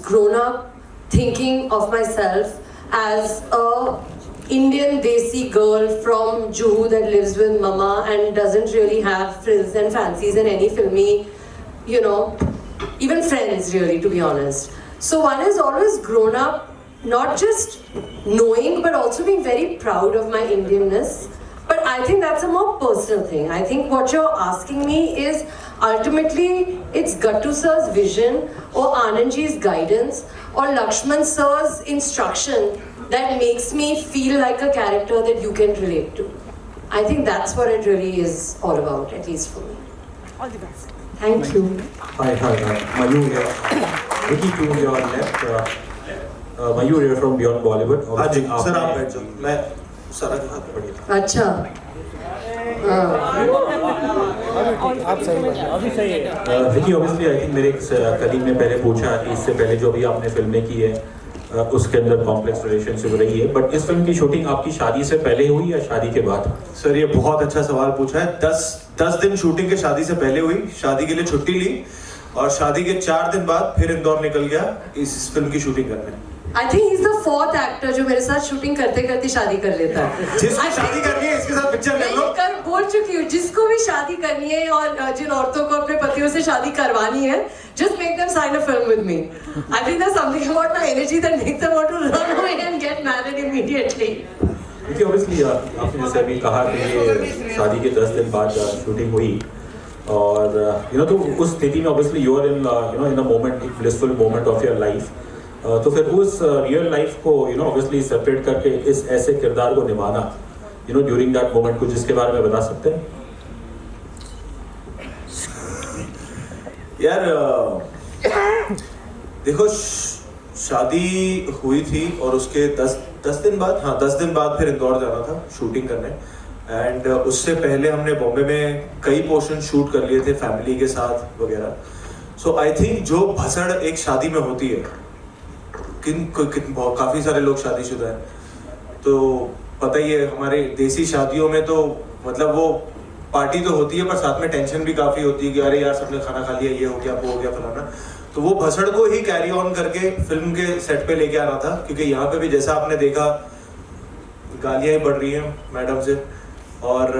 grown up thinking of myself as a Indian desi girl from Juhu that lives with mama and doesn't really have frills and fancies and any filmy, you know, even friends really, to be honest. So one has always grown up not just knowing but also being very proud of my Indianness. But I think that's a more personal thing. I think what you're asking me is ultimately it's Gattu sir's vision or Anandji's guidance or Lakshman sir's instruction that makes me feel like a character that you can relate to. I think that's what it really is all about, at least for me. All the best. Thank you. Hi, Mayur here. Vicky to your left. Mayur here from Beyond Bollywood. हाँ जी, sir आप बैठ जाओ, मैं सारा के हाथ बढ़िया। अच्छा। आप अभी सही है। विकी ऑब्वियसली आई थिंक मेरे कलीग ने पहले पूछा कि इससे पहले जो भी आपने फिल्में की है उसके अंदर कॉम्प्लेक्स रिलेशनशिप रही है, बट इस फिल्म की शूटिंग आपकी शादी से पहले हुई या शादी के बाद? सर ये बहुत अच्छा सवाल पूछा है। 10 दिन शूटिंग के शादी से पहले हुई, शादी के लिए छुट्टी ली और शादी के 4 दिन बाद फिर इंदौर निकल गया इस फिल्म की शूटिंग करने। I think he's the 4th actor जो मेरे साथ शूटिंग करते करते शादी कर लेता है। जिसको शादी करनी है इसके साथ पिक्चर कर लो। मैं बोल चुकी हूँ, जिसको भी शादी करनी है और जिन औरतों को अपने पतियों से शादी करवानी है, just make them sign a film with me. I think there's something about my energy that makes them want to run away and get married immediately. क्योंकि ऑब्वियसली आपने जैसे अभी कहा कि ये शादी के 10 दिन बाद शूटिंग हुई और तो उस स्थिति में obviously you are in in a moment, एक blissful moment of your life. तो फिर उस रियल लाइफ को ऑब्वियसली सेपरेट करके इस ऐसे किरदार को निभाना ड्यूरिंग दैट मोमेंट, कुछ इसके बारे में बता सकते हैं? यार देखो, शादी हुई थी और उसके 10 दिन बाद, हाँ 10 दिन बाद फिर इंदौर जाना था शूटिंग करने। एंड उससे पहले हमने बॉम्बे में कई पोर्शन शूट कर लिए थे फैमिली के साथ वगैरह। सो आई थिंक जो भसड़ एक शादी में होती है, काफ़ी सारे लोग शादीशुदा हैं, तो पता ही है हमारे देसी शादियों में तो मतलब वो पार्टी तो होती है पर साथ में टेंशन भी काफ़ी होती है कि अरे यार सबने खाना खा लिया, ये हो गया वो हो गया फलाना। तो वो भसड़ को ही कैरी ऑन करके फिल्म के सेट पे लेके आना था, क्योंकि यहाँ पे भी जैसा आपने देखा गालियाँ ही बढ़ रही हैं मैडम से और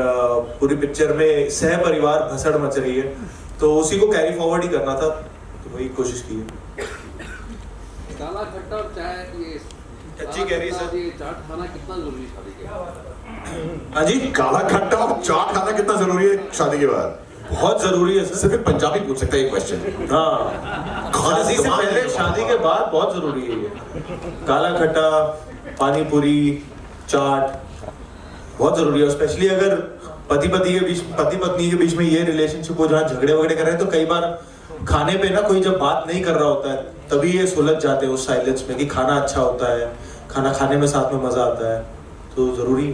पूरी पिक्चर में सह परिवार भसड़ मच रही है, तो उसी को कैरी फॉरवर्ड ही करना था, तो वही कोशिश की है। काला खट्टा और चाय, ये कच्ची कैरी सर, ये चाट खाना कितना जरूरी है शादी के बाद? हाँ जी, काला खट्टा और चाट खाना कितना जरूरी है शादी के बाद? बहुत जरूरी है सर। सिर्फ एक पंजाबी पूछ सकता है ये क्वेश्चन। हाँ, शादी से पहले शादी के बाद बहुत जरूरी है ये। काला खट्टा, पानी पूरी, चाट बहुत जरूरी है, स्पेशली अगर पति पत्नी के बीच में ये रिलेशनशिप हो जहाँ झगड़े वगड़े कर रहे हैं, तो कई बार खाने पे ना कोई जब बात नहीं कर रहा होता है तभी ये सुलझ जाते हैं उस साइलेंस में कि खाना अच्छा होता है, खाना खाने में साथ में मजा आता है, तो जरूरी है।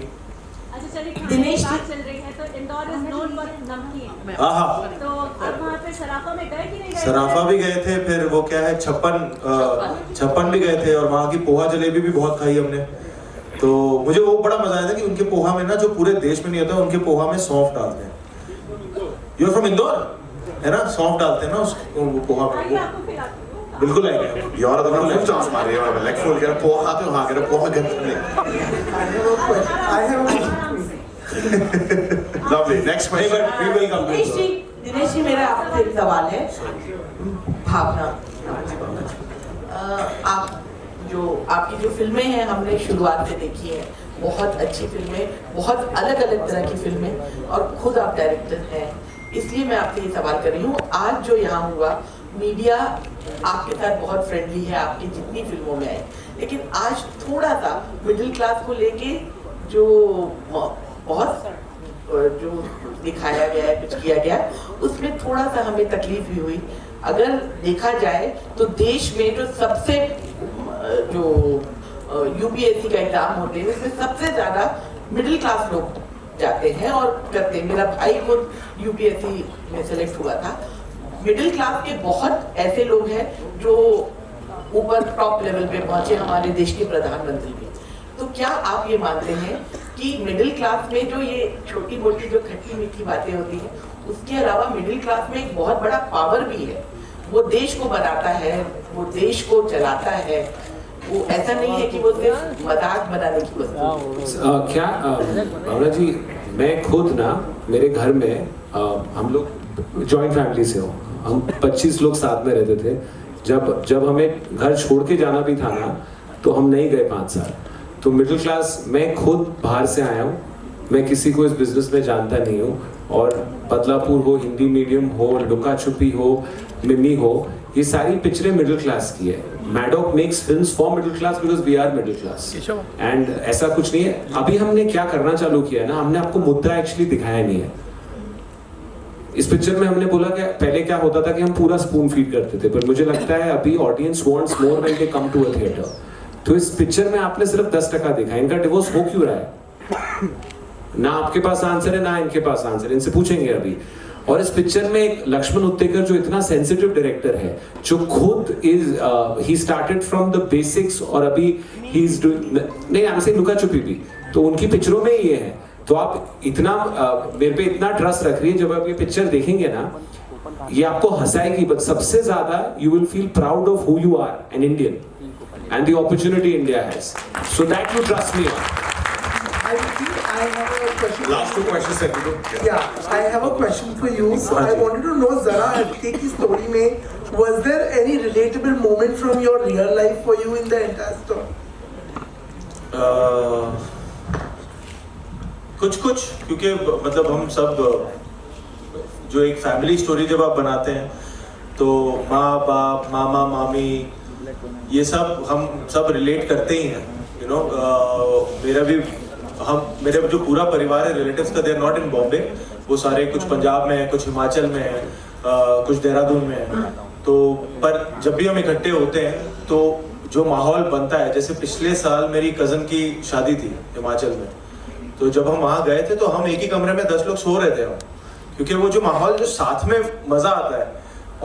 अच्छा चलिए, दिनेश बात चल रही है तो इंदौर इज नोन फॉर नमकीन। हाँ, तो आप वहाँ पे सराफा में गए कि नहीं गए? सराफा भी गए थे, फिर वो क्या है छप्पन भी गए थे और वहाँ की पोहा जलेबी भी बहुत खाई हमने। तो मुझे वो बड़ा मजा आया था कि उनके पोहा में ना, जो पूरे देश में नहीं होता, उनके पोहा में सौंफ डालते हैं। यू आर फ्रॉम इंदौर है ना, सौंफ डालते हैं ना उस पोहा में। बिल्कुल आएगा यार तो मैं फुल चांस मार रही हूं, लाइक फुल यार पोहा खाते हो? हां कह रहे पोहा गंद नहीं। Lovely, next question we will come to. Dinesh ji मेरा आपसे एक सवाल है। भावना, आप जो आपकी जो फिल्में हैं हमने शुरुआत से देखी है, बहुत अच्छी फिल्में, बहुत अलग अलग तरह की फिल्में, और खुद आप डायरेक्टर हैं, इसलिए मैं आपसे ये सवाल कर रही हूँ। आज जो यहाँ हुआ, मीडिया आपके साथ बहुत फ्रेंडली है आपकी जितनी फिल्मों में है, लेकिन आज थोड़ा सा मिडिल क्लास को लेके जो बहुत जो दिखाया गया है, कुछ किया गया, उसमें थोड़ा सा हमें तकलीफ भी हुई। अगर देखा जाए तो देश में जो सबसे जो यूपीएससी का एग्जाम होते हैं उसमें सबसे ज्यादा मिडिल क्लास लोग जाते हैं और करते हैं। मेरा भाई खुद यूपीएससी में सेलेक्ट हुआ था। मिडिल क्लास के बहुत ऐसे लोग हैं जो ऊपर टॉप लेवल पे पहुंचे, हमारे देश के प्रधानमंत्री भी। तो क्या आप ये मानते हैं कि मिडिल क्लास में जो ये छोटी मोटी जो खट्टी मीठी बातें होती हैं, उसके अलावा मिडिल क्लास में एक बहुत बड़ा पावर भी है, वो देश को बनाता है, वो देश को चलाता है। वो ऐसा नहीं है कि वो सिर्फ मजाक बनाने की वस्तु है। क्या भावना जी, मैं खुद ना मेरे घर में हम लोग जॉइंट फैमिली से हो, हम 25 लोग साथ में रहते थे। जब हमें घर छोड़ के जाना भी था ना, तो हम नहीं गए 5 साल। तो मिडिल क्लास, मैं खुद बाहर से आया हूँ, मैं किसी को इस बिजनेस में जानता नहीं हूँ, और बदलापुर हो, हिंदी मीडियम हो, लुका छुपी हो, मिमी हो, ये सारी पिक्चरें मिडिल क्लास की है। Maddock makes films for middle class because we are middle class, and ऐसा कुछ नहीं है। अभी हमने क्या करना चालू किया है ना, हमने आपको मुद्दा एक्चुअली दिखाया नहीं है। इस पिक्चर में हमने बोला कि पहले क्या होता था कि हम पूरा स्पून फीड करते थे, पर मुझे लगता है अभी audience wants more when they come to a theatre. तो इस पिक्चर में आपने सिर्फ 10% देखा। इनका डिवोर्स हो क्यों रहा है? ना आपके पास आंसर है, ना इनके पास आंसर, इनसे पूछेंगे अभी। और इस पिक्चर में एक लक्ष्मण उत्तेकर जो इतना सेंसिटिव डायरेक्टर है, जो खुद he started from the basics, और अभी ही इज डूइंग, नहीं आई एम सेइंग लुका छुपी भी, तो उनकी पिक्चरों में ये है। तो आप इतना मेरे पे इतना ट्रस्ट रख रही है, जब आप ये पिक्चर देखेंगे ना, ये आपको हंसाएगी, बट सबसे ज्यादा you will feel proud of who you are, an Indian, and the opportunity India has, so that you trust me on. I have a question. Last 2 questions sir. Yeah, I have a question for you. So I wanted to know, Zara Hatke की story में, was there any relatable moment from your real life for you in the entire story? कुछ, क्योंकि मतलब हम सब जो एक family story जब आप बनाते हैं, तो माँ बाप, मामा मामी, ये सब हम सब रिलेट करते ही हैं, यू नो। मेरे जो पूरा परिवार है रिलेटिव्स का, they are not in Bombay, वो सारे कुछ पंजाब में है, कुछ हिमाचल में है, कुछ देहरादून में है। तो पर जब भी हम इकट्ठे होते हैं तो जो माहौल बनता है, जैसे पिछले साल मेरी कज़न की शादी थी हिमाचल में, तो जब हम वहाँ गए थे तो हम एक ही कमरे में 10 लोग सो रहे थे हम, क्योंकि वो जो माहौल, जो साथ में मज़ा आता है,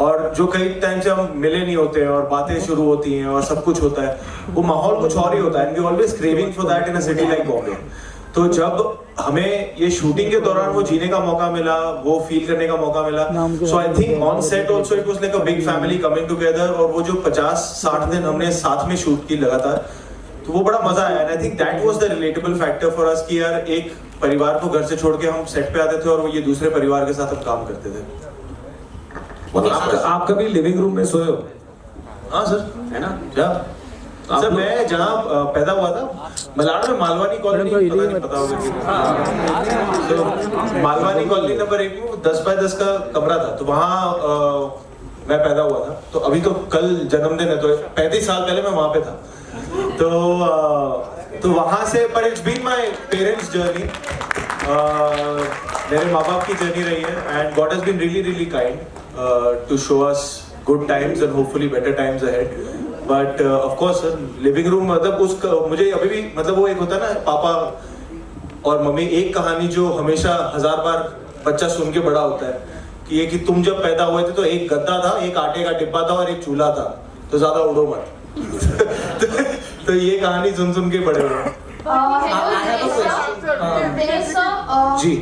और जो कई टाइम से हम मिले नहीं होते हैं और बातें शुरू होती हैं और सब कुछ होता है, वो माहौल कुछ और ही होता है। And we always craving for that in a city like Bombay. तो जब हमें ये शूटिंग के दौरान वो जीने का मौका मिला, वो फील करने का मौका मिला, so I think on set also it was like a big family coming together. और वो जो 50-60 दिन हमने साथ में शूट की लगातार, तो वो बड़ा मजा आया। And I think that was the relatable factor for us कि यार एक परिवार को घर से छोड़ के हम सेट पे आते थे और वो ये दूसरे परिवार के साथ हम काम करते थे। आप कभी लिविंग रूम में सोए हो? हाँ सर, है ना। क्या सर, मैं जहाँ पैदा हुआ था मलाड में, मालवानी कॉलोनी, पता होगा कि तो मालवानी कॉलोनी नंबर 1 में 10 बाय 10 का कमरा था, तो वहाँ मैं पैदा हुआ था। तो अभी तो कल जन्मदिन है, तो 35 साल पहले मैं वहाँ पे था। तो वहाँ से, पर it's been my parents journey, मेरे माँ बाप की जर्नी रही है, and God has been really really kind to show us good times and hopefully better times ahead. But of course living room, मतलब उसका मुझे अभी भी, मतलब वो एक होता है ना, पापा और मम्मी, एक कहानी जो हमेशा 1000 बार बच्चा सुन के बड़ा होता है, कि ये कि तुम जब पैदा हुए थे तो एक गद्दा था, एक आटे का डिब्बा था और एक चूल्हा था, तो ज्यादा उड़ो मत। तो ये कहानी सुन सुन के बड़े हुए। जी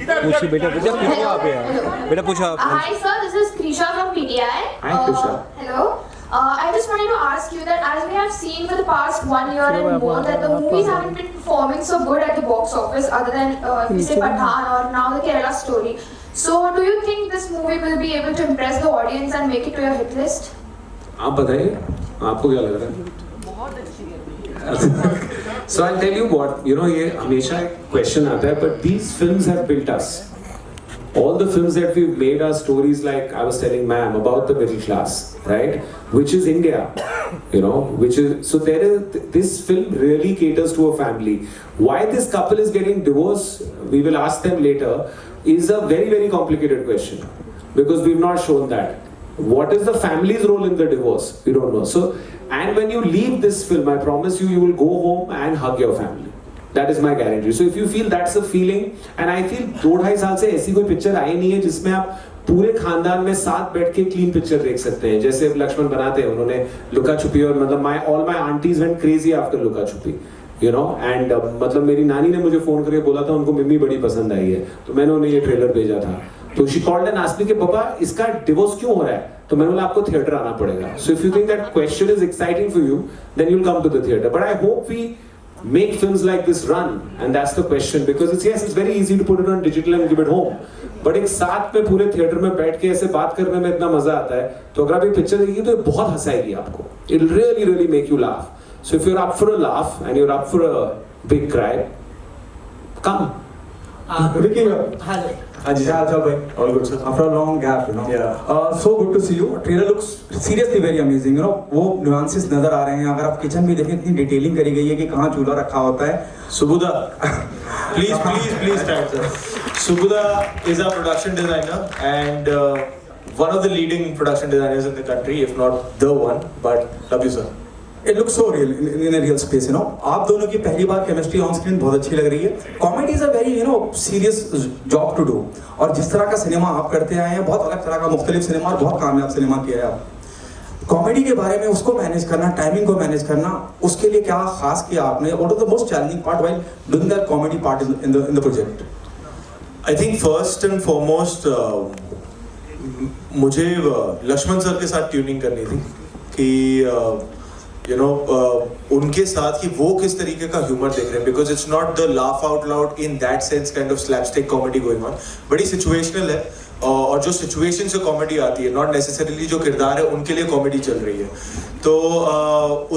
पूछिए बेटा, पूछो आप यार, बेटा पूछो आप। Hi sir, this is Krisha from PTI. Hi, Krisha. Hello. I just wanted to ask you that as we have seen for the past 1 year and more that the movies haven't been performing so good at the box office, other than if you say Pathaan or now the Kerala Story. So do you think this movie will be able to impress the audience and make it to your hit list? आप बताइए, आपको क्या लग रहा है? बहुत अच्छी है। So I'll tell you what, you know, ये हमेशा एक question आता है, but these films have built us. All the films that we've made are stories like I was telling ma'am about the middle class, right? Which is India, you know, which is, so there is, this film really caters to a family. Why this couple is getting divorced, we will ask them later, is a very, very complicated question, because we've not shown that. What is the family's role in the divorce? We don't know. So, and when you leave this film, I promise you, you will go home and hug your family. That is my guarantee. So if you feel that's a feeling, and I feel 2-2.5 साल से ऐसी कोई picture आई नहीं है जिसमें आप पूरे खानदान में साथ बैठ के क्लीन पिक्चर देख सकते हैं, जैसे लक्ष्मण बनाते हैं। उन्होंने लुका छुपी, और मतलब all my aunties went crazy after लुका छुपी, you know, and मतलब मेरी नानी ने मुझे फोन करके बोला था उनको मिम्मी बड़ी पसंद आई है, तो मैंने उन्हें ये ट्रेलर भेजा था। तो she called and asked me कि पापा इसका डिवोर्स क्यों हो रहा है? तो मैंने बोला आपको थिएटर आना पड़ेगा. So if you think that question is exciting for you, then you'll come to the theater. But I hope we make films like this run, and that's the question, because it's very easy to put it on digital and give it home, but एक साथ में पूरे theatre में बैठ के ऐसे बात करने में इतना मजा आता है. तो अगर आप ये पिक्चर देखिए तो ये बहुत हंसाएगी आपको. It'll really make you laugh. So if you're up for a laugh and you're up for a big cry, come. Vicky, Hello. Ajay, chal bhai. All good, sir. After a long gap, you know. Yeah. So good to see you. Trailer looks seriously very amazing. You know, वो nuances नजर आ रहे हैं. अगर आप kitchen भी देखें, इतनी detailing करी गई है कि कहाँ चूल्हा रखा होता है. Subudha, please stand, sir. Subudha is our production designer and one of the leading production designers in the country, if not the one. But love you, sir. It looks so real in a real space, you know. आप दोनों की पहली बार chemistry on screen बहुत अच्छी लग रही है. Comedy is a very serious job to do. और जिस तरह का सिनेमा आप करते आए हैं, बहुत अलग तरह का मुख्तलिफ सिनेमा और बहुत कामयाब सिनेमा किया है आप. कॉमेडी के बारे में उसको मैनेज करना, टाइमिंग को मैनेज करना, उसके लिए क्या खास किया आपने? What is the most challenging part while doing that comedy part in the project? I think first and foremost मुझे लक्ष्मण सर के साथ ट्यूनिंग करनी थी कि उनके साथ कि वो किस तरीके का ह्यूमर देख रहे हैं, because it's not the laugh out loud in that sense kind of slapstick comedy going on. बड़ी सिचुएशनल है और जो सिचुएशन से कॉमेडी आती है, नॉट नेसेसरीली जो किरदार है उनके लिए कॉमेडी चल रही है. तो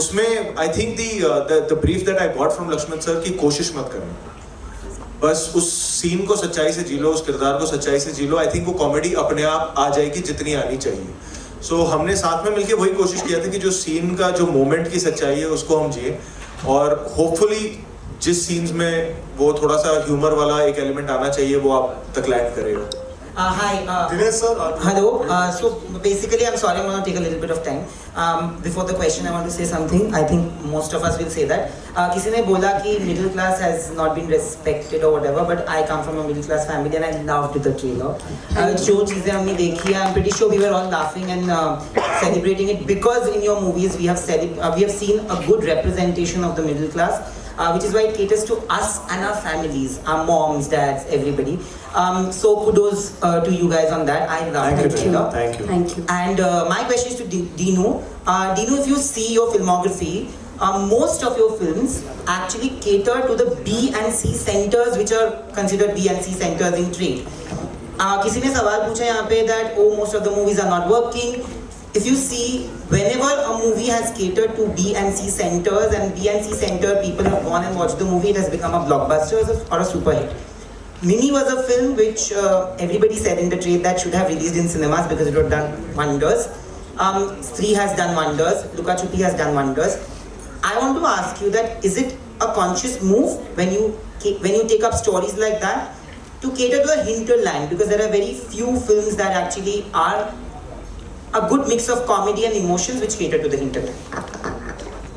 उसमें I think the brief that I got from Lakshman sir की कोशिश मत करना, बस उस सीन को सच्चाई से जी लो, उस किरदार को सच्चाई से जी लो. आई थिंक वो कॉमेडी अपने आप आ जाएगी जितनी आनी चाहिए. सो हमने साथ में मिलके वही कोशिश किया था कि जो सीन का जो मोमेंट की सच्चाई है उसको हम जिए, और होपफुली जिस सीन्स में वो थोड़ा सा ह्यूमर वाला एक एलिमेंट आना चाहिए वो आप तक लैंड करेगा. Hi. Dinesh sir. Hello. So basically, I'm sorry, I'm going to take a little bit of time. Before the question, I want to say something. I think most of us will say that. किसी ने बोला कि middle class has not been respected or whatever, but I come from a middle class family and I loved the trailer. जो चीजें हमने देखी, I'm pretty sure we were all laughing and celebrating it because in your movies we have seen a good representation of the middle class. Which is why it caters to us and our families, our moms, dads, everybody. So kudos to you guys on that. I love the trailer. Thank you. And my question is to Dinu. Dinu, if you see your filmography, most of your films actually cater to the B and C centers, which are considered B and C centers in trade. किसी ने सवाल पूछा यहाँ पे that most of the movies are not working. If you see, whenever a movie has catered to B and C centers and B and C center people have gone and watched the movie, it has become a blockbuster or a super hit. Mini was a film which everybody said in the trade that should have released in cinemas because it would have done wonders. Stree has done wonders. Luka Chupi has done wonders. I want to ask you that is it a conscious move when you take up stories like that to cater to a hinterland, because there are very few films that actually are a good mix of comedy and emotions which cater to the hinterland?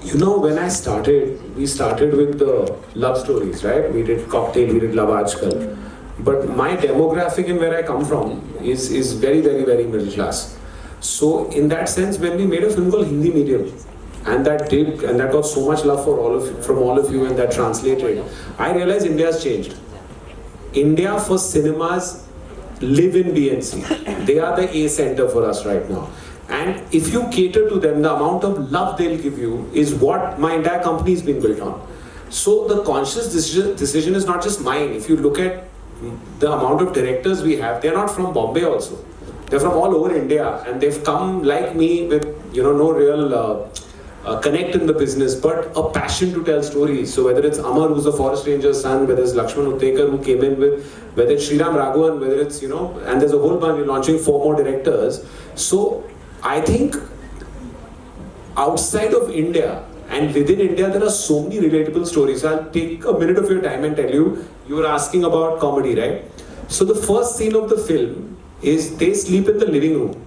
You know, when I started, we started with the love stories, right? We did Cocktail, we did Love Aajkal. But my demographic and where I come from is very middle class. So in that sense, when we made a film called Hindi Medium, and that got so much love from all of you, and that translated, I realized India has changed. India for cinemas live in B and C. They are the A center for us right now. And if you cater to them, the amount of love they'll give you is what my entire company has been built on. So the conscious decision is not just mine. If you look at the amount of directors we have, they're not from Bombay also. They're from all over India, and they've come like me with no real connect in the business, but a passion to tell stories. So whether it's Amar, who's a forest ranger's son, whether it's Lakshman Uttekar, who came in with, whether it's Sriram Raghavan, whether it's, and there's a whole bunch, we're launching 4 more directors. So I think outside of India and within India, there are so many relatable stories. So I'll take a minute of your time and tell you, you were asking about comedy, right? So the first scene of the film is they sleep in the living room.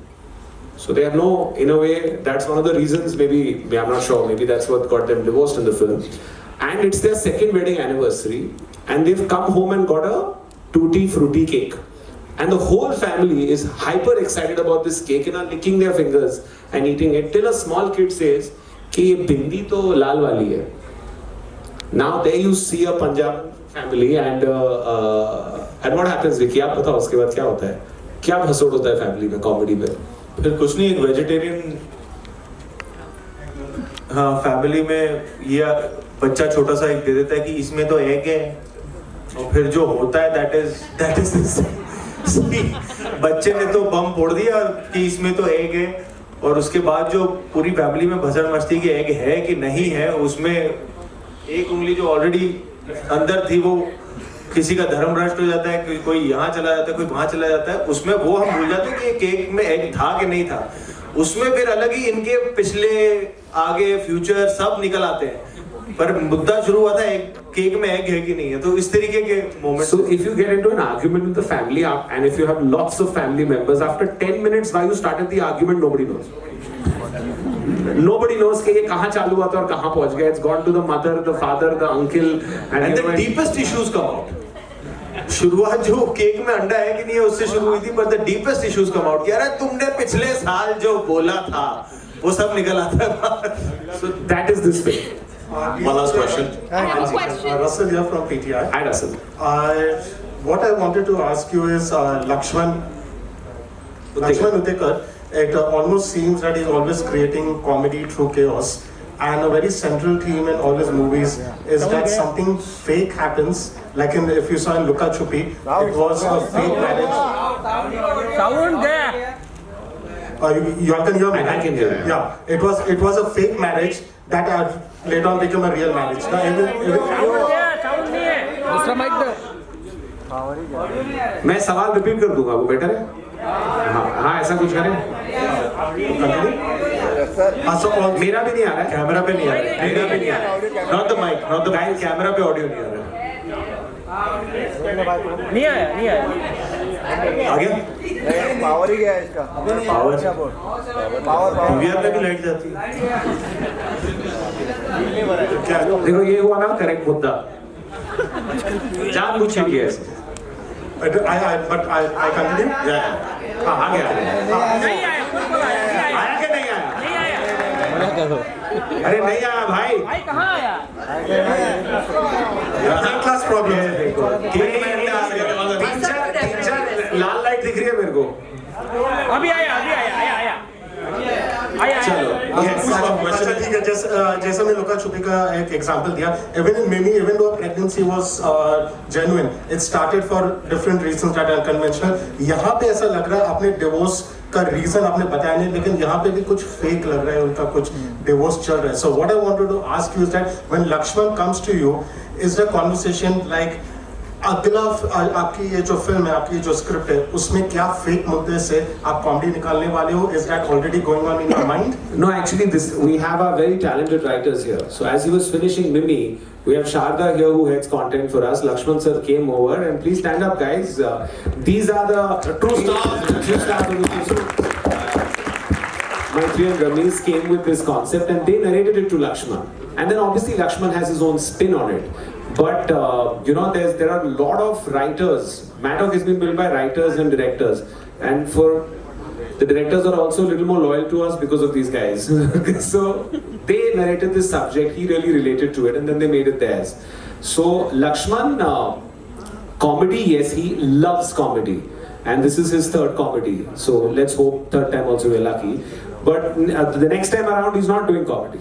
So they have no, in a way, that's one of the reasons, maybe, I'm not sure, maybe that's what got them divorced in the film. And it's their 2nd wedding anniversary, and they've come home and got a tutti frutti cake. And the whole family is hyper excited about this cake and are licking their fingers and eating it, till a small kid says, कि ये बिंदी तो लाल वाली है. Now there you see a Punjab family and what happens, Vicky? आप बताओ उसके बाद क्या होता है? क्या हंसोड़ होता है फैमिली में कॉमेडी में? फिर कुछ नहीं, एक वेजिटेरियन हाँ फैमिली में ये बच्चा छोटा सा एक दे देता है कि इसमें तो एग है, और फिर जो होता है दैट इज बच्चे ने तो बम फोड़ दिया कि इसमें तो एग है, और उसके बाद जो पूरी फैमिली में भसड़ मचती कि एग है कि नहीं है, उसमें एक उंगली जो ऑलरेडी अंदर थी वो किसी का धर्म भ्रष्ट हो जाता है, कोई यहाँ चला जाता है, कोई वहां चला जाता है, उसमें वो हम भूल जाते हैं कि ये केक में एग था कि नहीं था। उसमें फिर अलग ही इनके पिछले आगे फ्यूचर सब निकल आते हैं, पर मुद्दा शुरू हुआ था एक केक में एग है कि नहीं है, तो इस तरीके के moment. So if you get into an argument with the family and if you have lots of family members, after 10 minutes why you started the argument, nobody knows. Nobody knows कि ये कहाँ चालू हुआ था और कहाँ पहुँच गया. It's gone to the mother, the father, the uncle, and the deepest issues come out. शुरुआत जो केक में अंडा है कि नहीं है उससे शुरू हुई थी, पर the deepest issues come out कि अरे तुमने पिछले साल जो बोला था वो सब निकल आता है. So that is this way. One last question. Russell here from PTI. Hi Russell. What I wanted to ask you is Lakshman Utekar. It almost seems that he's always creating comedy through chaos, and a very central theme in all his movies is that something fake happens. Like if you saw in Luka Chupi, it was a fake marriage. Sound there. You all can hear me. I can hear you. Yeah, it was a fake marriage that later on became a real marriage. Sound नहीं है. दूसरा mic दे. मैं सवाल repeat कर दूंगा, वो better है. हाँ ऐसा कुछ करें. मेरा भी नहीं आ रहा है, कैमरा पे नहीं आ रहा है, मेरा भी नहीं आ रहा है. Not the mic, not the mic, camera पे ऑडियो नहीं आ रहा है. नहीं आया. आ गया? पावर ही गया इसका. पावर पीवीआर में भी लाइट जाती है. देखो ये हुआ ना करेक्ट मुद्दा. जान पूछी है. But I continue. हाँ आ गया. नहीं आया. आया कि नहीं आया? नहीं आया. अरे नहीं आया भाई. भाई कहाँ आया? Class problem. लाल लाइट दिख रही है मेरे को. अभी आया. अच्छा ठीक है. जैसे मैं लुका छुपी का एक एग्जांपल दिया, even though pregnancy was genuine, it started for different reasons that are unconventional. यहाँ पे ऐसा लग रहा है आपने डिवोर्स का रीजन आपने बताया नहीं, लेकिन यहाँ पे भी कुछ फेक लग रहा है, उनका कुछ डिवोर्स चल रहा है. So what I wanted to ask you is that when Lakshman comes to you, is the conversation like अगला आपकी ये जो फिल्म है, आपकी जो स्क्रिप्ट है, उसमें क्या फेक मुद्दे से आप कॉमेडी निकालने वाले हो? Is that already going on in your mind? No, actually, we have our very talented writers here. So as he was finishing Mimi, we have Sharda here who heads content for us. Lakshman sir came over, and please stand up, guys. These are the true stars of the show. Maitri and Ramesh came with this concept, and they narrated it to Lakshman. And then obviously Lakshman has his own spin on it. But there are a lot of writers. Maddock has been built by writers and directors, and for the directors are also a little more loyal to us because of these guys. So they narrated this subject. He really related to it, and then they made it theirs. So Lakshman, comedy, yes, he loves comedy, and this is his third comedy. So let's hope third time also we're lucky. But the next time around, he's not doing comedy.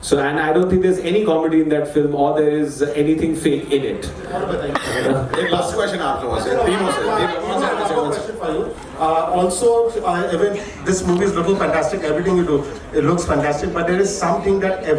So, and I don't think there's any comedy in that film, or there is anything fake in it. एक last question आप लोगों से, तीनों से. One question for you. Also, even this movie is looking fantastic. Everything you do, it looks fantastic. But there is something that